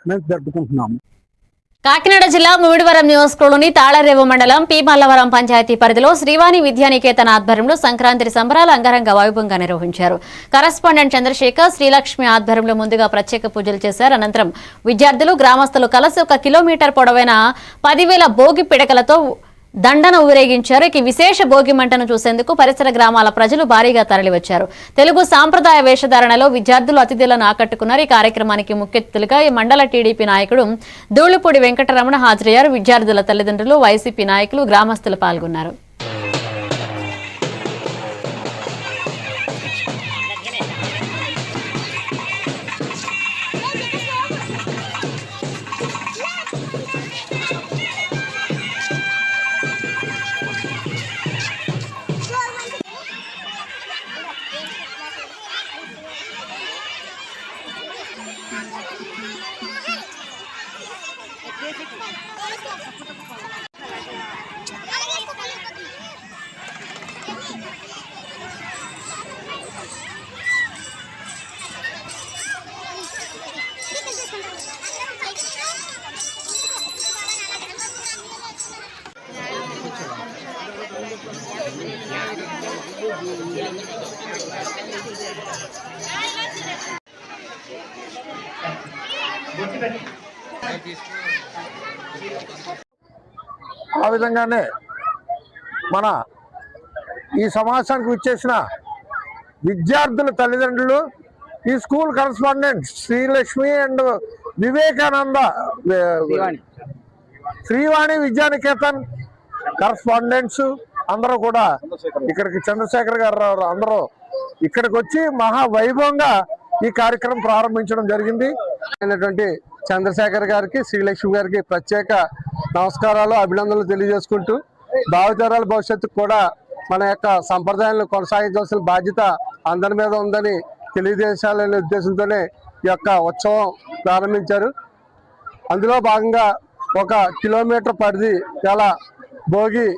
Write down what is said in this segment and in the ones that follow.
మేము జరుపుకుంటున్నాము. కాకినాడ జిల్లా ముమిడివరం నియోజకవర్గంలోని తాళరేవు మండలం పి మల్లవరం పంచాయతీ పరిధిలో శ్రీవాణి విద్యానికేతన్ ఆధ్వర్యంలో సంక్రాంతి సంబరాలు అంగరంగ వైభవంగా నిర్వహించారు. కరస్పాండెంట్ చంద్రశేఖర్, శ్రీలక్ష్మి ఆధ్వర్యంలో ముందుగా ప్రత్యేక పూజలు చేశారు. అనంతరం విద్యార్థులు, గ్రామస్తులు కలిసి 1 కిలోమీటర్ పొడవైన 10,000 భోగి పిడకలతో దండన ఊరేగించారు. ఈ విశేష భోగి మంటను చూసేందుకు పరిసర గ్రామాల ప్రజలు భారీగా తరలివచ్చారు. తెలుగు సాంప్రదాయ వేషధారణలో విద్యార్థులు అతిథులను ఆకట్టుకున్నారు. ఈ కార్యక్రమానికి ముఖ్య అతిథులుగా ఈ మండల టీడీపీ నాయకుడు ధూళిపూడి వెంకటరమణ హాజరయ్యారు. విద్యార్థుల తల్లిదండ్రులు, వైసీపీ నాయకులు, గ్రామస్తులు పాల్గొన్నారు. ఆ విధంగానే మన ఈ సమావేశానికి వచ్చేసిన విద్యార్థుల తల్లిదండ్రులు, ఈ school correspondent Srilakshmi and Vivekananda Srivani Vidyaniketan correspondents అందరూ కూడా ఇక్కడికి, చంద్రశేఖర్ గారు అందరూ ఇక్కడికి వచ్చి మహా వైభవంగా ఈ కార్యక్రమం ప్రారంభించడం జరిగింది. అయినటువంటి చంద్రశేఖర్ గారికి, శ్రీలక్ష్మి గారికి ప్రత్యేక నమస్కారాలు, అభినందనలు తెలియజేసుకుంటూ భావితరాల భవిష్యత్తుకు కూడా మన యొక్క సంప్రదాయాలను కొనసాగించాల్సిన బాధ్యత అందరి మీద ఉందని తెలియజేయాలనే ఉద్దేశంతోనే ఈ యొక్క ఉత్సవం ప్రారంభించారు. అందులో భాగంగా 1 కిలోమీటర్ పరిధి గల భోగి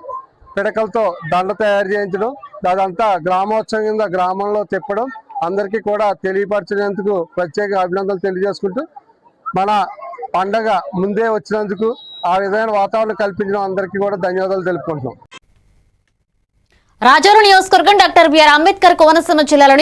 పిడకలతో దండ తయారు చేయించడం, అదంతా గ్రామోత్సవం కింద గ్రామంలో తిప్పడం, అందరికీ కూడా తెలియపరచినందుకు ప్రత్యేక అభినందనలు తెలియజేసుకుంటూ మన పండగ ముందే వచ్చినందుకు, ఆ విధమైన వాతావరణం కల్పించడం అందరికీ కూడా ధన్యవాదాలు తెలుపుకుంటున్నాం. రాజోలు నియోజకవర్గం డాక్టర్ బిఆర్ అంబేద్కర్ కోనసీమ జిల్లాలోని